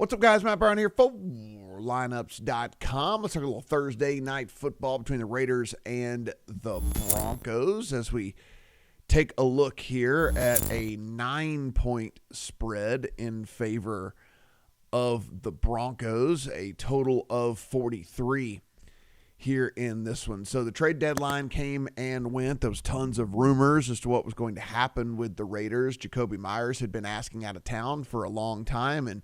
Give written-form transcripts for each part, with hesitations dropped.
What's up, guys? Matt Brown here for lineups.com. Let's talk a little Thursday night football between the Raiders and the Broncos as we take a look here at a 9-point spread in favor of the Broncos, a total of 43 here in this one. So the trade deadline came and went. There was tons of rumors as to what was going to happen with the Raiders. Jacoby Myers had been asking out of town for a long time, and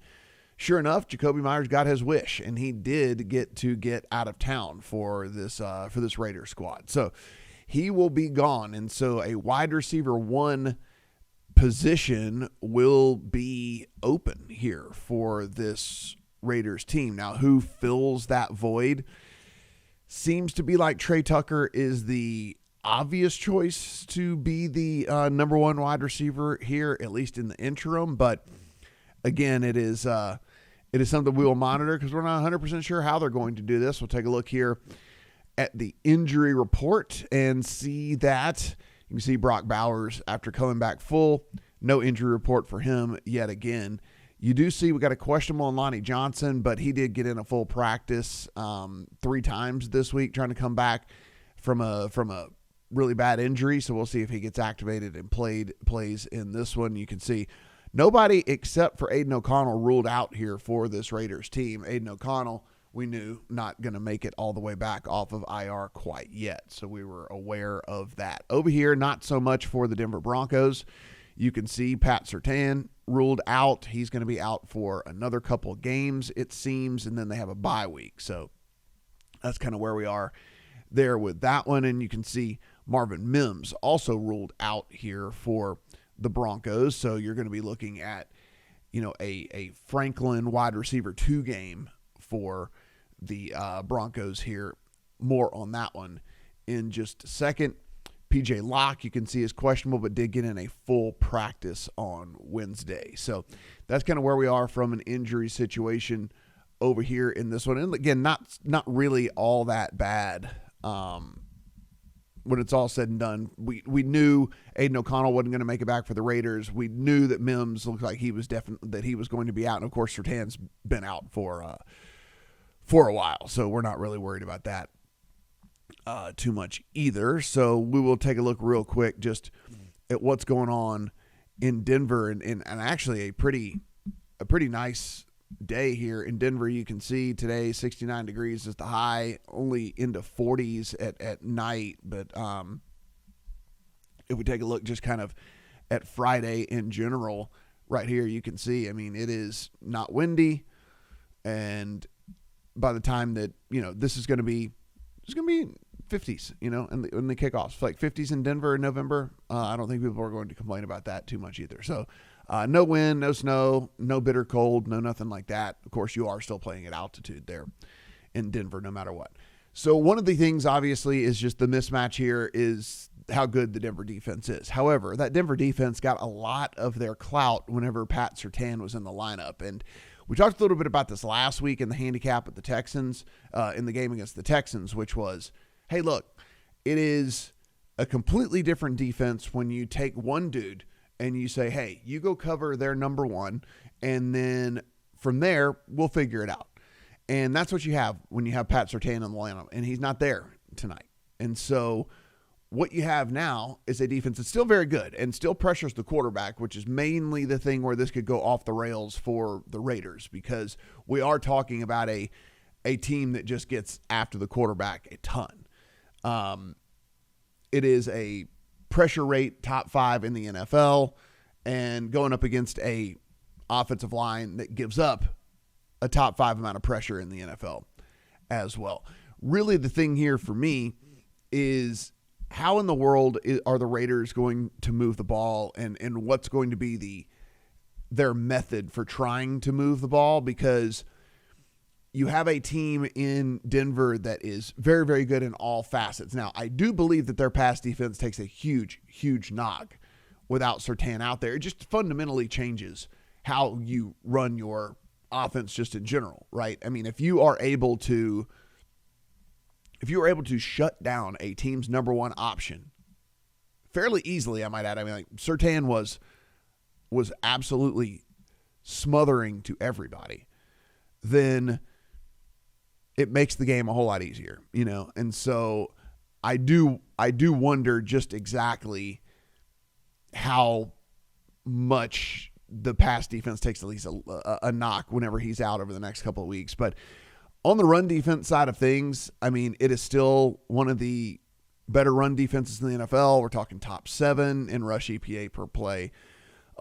sure enough, Jacoby Myers got his wish, and he did get out of town for this Raiders squad. So he will be gone, and so a wide receiver one position will be open here for this Raiders team. Now, who fills that void? Seems to be like Trey Tucker is the obvious choice to be the number one wide receiver here, at least in the interim. But again, it is something we will monitor because we're not 100% sure how they're going to do this. We'll take a look here at the injury report and see that. You can see Brock Bowers, after coming back full, no injury report for him yet again. You do see we got a questionable on Lonnie Johnson, but he did get in a full practice 3 times this week trying to come back from a really bad injury. So we'll see if he gets activated and plays in this one. You can see nobody except for Aiden O'Connell ruled out here for this Raiders team. Aiden O'Connell, we knew, not going to make it all the way back off of IR quite yet. So we were aware of that. Over here, not so much for the Denver Broncos. You can see Pat Surtain ruled out. He's going to be out for another couple of games, it seems, and then they have a bye week. So that's kind of where we are there with that one. And you can see Marvin Mims also ruled out here for the Broncos. So you're going to be looking at, a Franklin wide receiver 2 game for the Broncos here. More on that one in just a second. PJ Locke, you can see, is questionable, but did get in a full practice on Wednesday. So that's kind of where we are from an injury situation over here in this one. And again, not really all that bad. When it's all said and done, we knew Aiden O'Connell wasn't going to make it back for the Raiders. We knew that Mims looked like he was going to be out, and of course Surtain's been out for a while, so we're not really worried about that too much either. So we will take a look real quick just at what's going on in Denver, and actually a pretty nice day here in Denver. You can see today 69 degrees is the high, only into 40s at night. But if we take a look just kind of at Friday in general, right here you can see, it is not windy, and by the time that this is going to be 50s, in the kickoffs, like 50s in Denver in November. I don't think people are going to complain about that too much either. So no wind, no snow, no bitter cold, no nothing like that. Of course, you are still playing at altitude there in Denver no matter what. So one of the things, obviously, is just the mismatch here is how good the Denver defense is. However, that Denver defense got a lot of their clout whenever Pat Surtain was in the lineup. And we talked a little bit about this last week in the handicap at the Texans, in the game against the Texans, which was, hey, look, it is a completely different defense when you take one dude and you say, hey, you go cover their number one, and then from there, we'll figure it out. And that's what you have when you have Pat Surtain on the lineup, and he's not there tonight. And so what you have now is a defense that's still very good and still pressures the quarterback, which is mainly the thing where this could go off the rails for the Raiders, because we are talking about a team that just gets after the quarterback a ton. It is a pressure rate top 5 in the NFL, and going up against a offensive line that gives up a top 5 amount of pressure in the NFL as well. Really, the thing here for me is how in the world are the Raiders going to move the ball, and what's going to be their method for trying to move the ball, because you have a team in Denver that is very, very good in all facets. Now, I do believe that their pass defense takes a huge, huge knock without Surtain out there. It just fundamentally changes how you run your offense just in general, right? If you are able to shut down a team's number one option fairly easily, I might add. Surtain was absolutely smothering to everybody. then it makes the game a whole lot easier, And so I do wonder just exactly how much the pass defense takes at least a knock whenever he's out over the next couple of weeks. But on the run defense side of things, I mean, it is still one of the better run defenses in the NFL. We're talking top 7 in rush EPA per play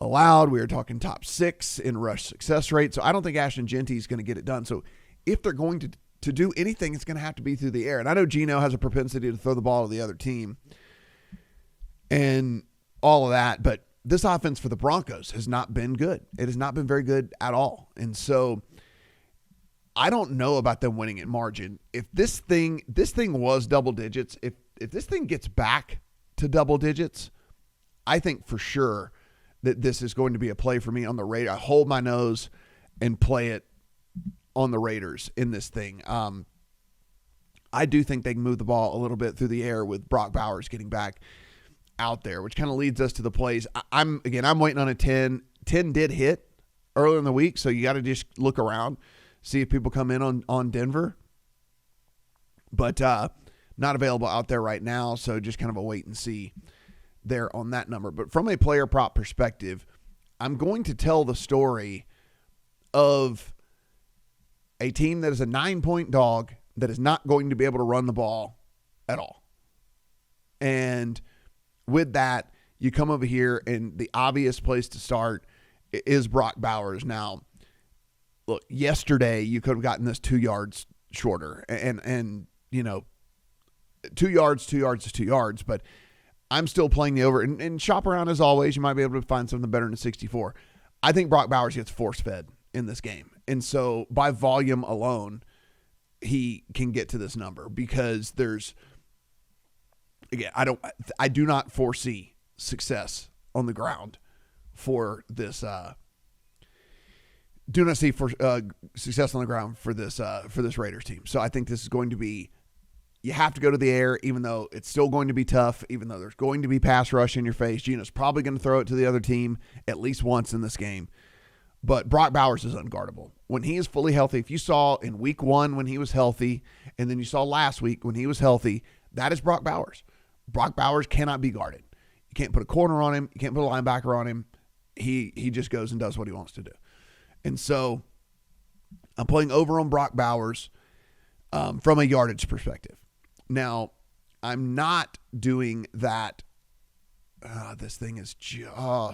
allowed. We are talking top 6 in rush success rate. So I don't think Ashton Jeanty is going to get it done. So if they're going to do anything, it's going to have to be through the air. And I know Geno has a propensity to throw the ball to the other team and all of that, but this offense for the Broncos has not been good. It has not been very good at all. And so I don't know about them winning at margin. If this thing was double digits, if this thing gets back to double digits, I think for sure that this is going to be a play for me on the Raiders. I hold my nose and play it on the Raiders in this thing. I do think they can move the ball a little bit through the air with Brock Bowers getting back out there, which kind of leads us to the plays. I'm waiting on a 10. 10 did hit earlier in the week, so you got to just look around, see if people come in on Denver. But not available out there right now, so just kind of a wait and see there on that number. But from a player prop perspective, I'm going to tell the story of a team that is a 9-point dog that is not going to be able to run the ball at all. And with that, you come over here, and the obvious place to start is Brock Bowers. Now, look, yesterday you could have gotten this 2 yards shorter, and 2 yards is 2 yards, but I'm still playing the over. And shop around as always. You might be able to find something better than 64. I think Brock Bowers gets force-fed in this game. And so by volume alone, he can get to this number because I do not foresee success on the ground for this. Do not see success on the ground for this Raiders team. So I think this is going to be, you have to go to the air, even though it's still going to be tough, even though there's going to be pass rush in your face. Geno's probably going to throw it to the other team at least once in this game. But Brock Bowers is unguardable. When he is fully healthy, if you saw in week 1 when he was healthy, and then you saw last week when he was healthy, that is Brock Bowers. Brock Bowers cannot be guarded. You can't put a corner on him. You can't put a linebacker on him. He just goes and does what he wants to do. And so I'm playing over on Brock Bowers from a yardage perspective. Now, I'm not doing that. This thing is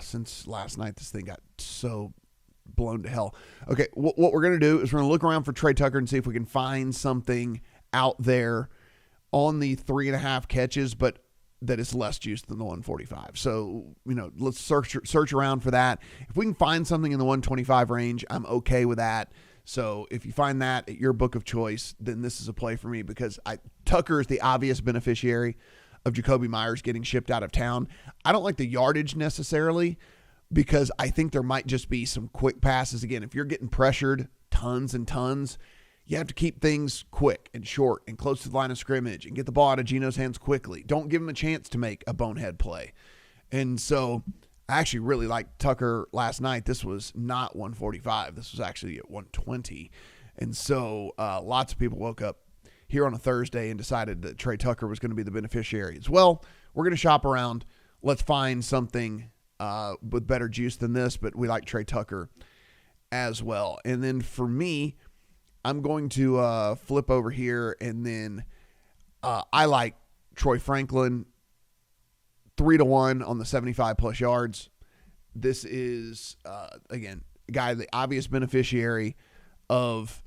since last night, this thing got so blown to hell. Okay, what we're going to do is we're going to look around for Trey Tucker and see if we can find something out there on the 3.5 catches, but that is less juice than the 145. So, let's search around for that. If we can find something in the 125 range, I'm okay with that. So if you find that at your book of choice, then this is a play for me because Tucker is the obvious beneficiary of Jacoby Myers getting shipped out of town. I don't like the yardage necessarily because I think there might just be some quick passes. Again, if you're getting pressured tons and tons, you have to keep things quick and short and close to the line of scrimmage and get the ball out of Geno's hands quickly. Don't give him a chance to make a bonehead play. And so I actually really liked Tucker last night. This was not 145. This was actually at 120. And so lots of people woke up here on a Thursday and decided that Trey Tucker was going to be the beneficiary as well. We're going to shop around. Let's find something with better juice than this, but we like Trey Tucker as well. And then for me, I'm going to flip over here, and then I like Troy Franklin 3-1 on the 75+ yards. This is again, a guy, the obvious beneficiary of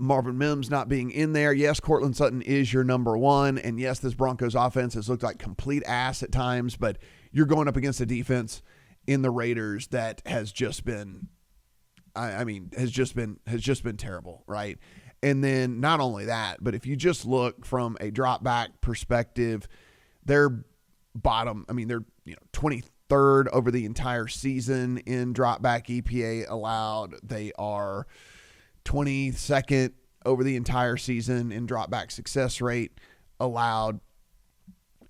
Marvin Mims not being in there. Yes, Cortland Sutton is your number 1, and yes, this Broncos offense has looked like complete ass at times, but you're going up against a defense in the Raiders that has just been, has just been terrible, right? And then not only that, but if you just look from a drop back perspective, they're bottom. They're 23rd over the entire season in drop back EPA allowed. They are 22nd over the entire season in drop back success rate allowed.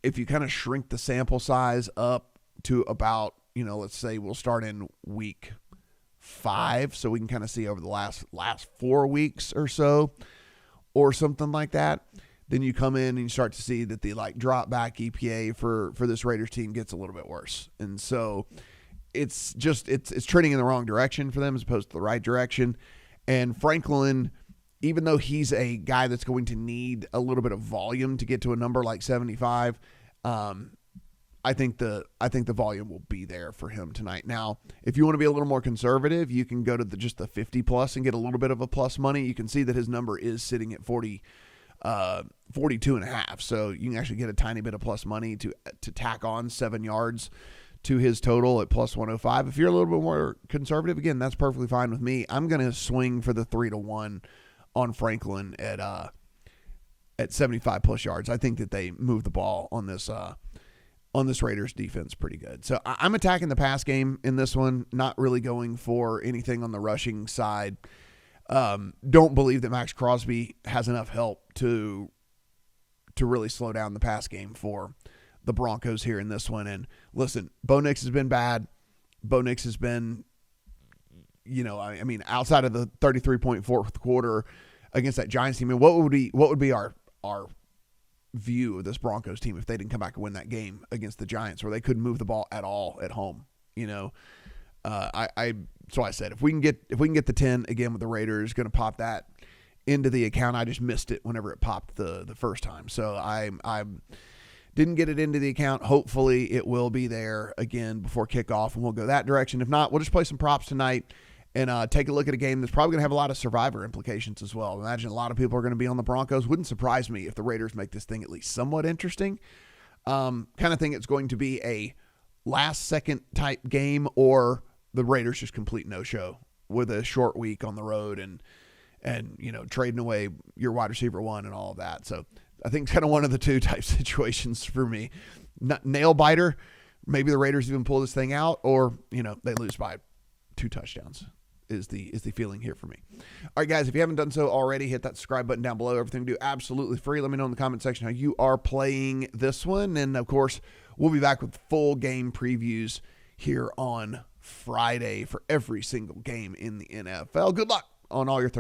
If you kind of shrink the sample size up to about, let's say we'll start in week 5, so we can kind of see over the last 4 weeks or so, or something like that. Then you come in and you start to see that the drop back EPA for this Raiders team gets a little bit worse. And so it's trending in the wrong direction for them as opposed to the right direction. And Franklin, even though he's a guy that's going to need a little bit of volume to get to a number like 75, I think the volume will be there for him tonight. Now, if you want to be a little more conservative, you can go to just the 50 plus and get a little bit of a plus money. You can see that his number is sitting at 42.5. So you can actually get a tiny bit of plus money to tack on 7 yards to his total at plus 105. If you're a little bit more conservative, again, that's perfectly fine with me. I'm going to swing for the 3-1 on Franklin at 75 plus yards. I think that they move the ball on this Raiders defense pretty good. So I'm attacking the pass game in this one, not really going for anything on the rushing side. Don't believe that Max Crosby has enough help to really slow down the pass game for the Broncos here in this one. And listen, Bo Nix has been bad. Bo Nix has been, outside of the 33-point fourth quarter against that Giants team, what would be our view of this Broncos team if they didn't come back and win that game against the Giants, where they couldn't move the ball at all at home? So I said if we can get the 10 again with the Raiders, going to pop that into the account. I just missed it whenever it popped the first time, so I didn't get it into the account. Hopefully it will be there again before kickoff, and we'll go that direction. If not, we'll just play some props tonight and take a look at a game that's probably going to have a lot of survivor implications as well. Imagine a lot of people are going to be on the Broncos. Wouldn't surprise me if the Raiders make this thing at least somewhat interesting. Kind of think it's going to be a last-second type game, or the Raiders just complete no-show with a short week on the road and trading away your wide receiver one and all of that. So I think it's kind of one of the two type situations for me. Nail biter, maybe the Raiders even pull this thing out, or they lose by 2 touchdowns is the feeling here for me. All right, guys, if you haven't done so already, hit that subscribe button down below. Everything we do absolutely free. Let me know in the comment section how you are playing this one, and of course we'll be back with full game previews here on Friday for every single game in the NFL. Good luck on all your Thursday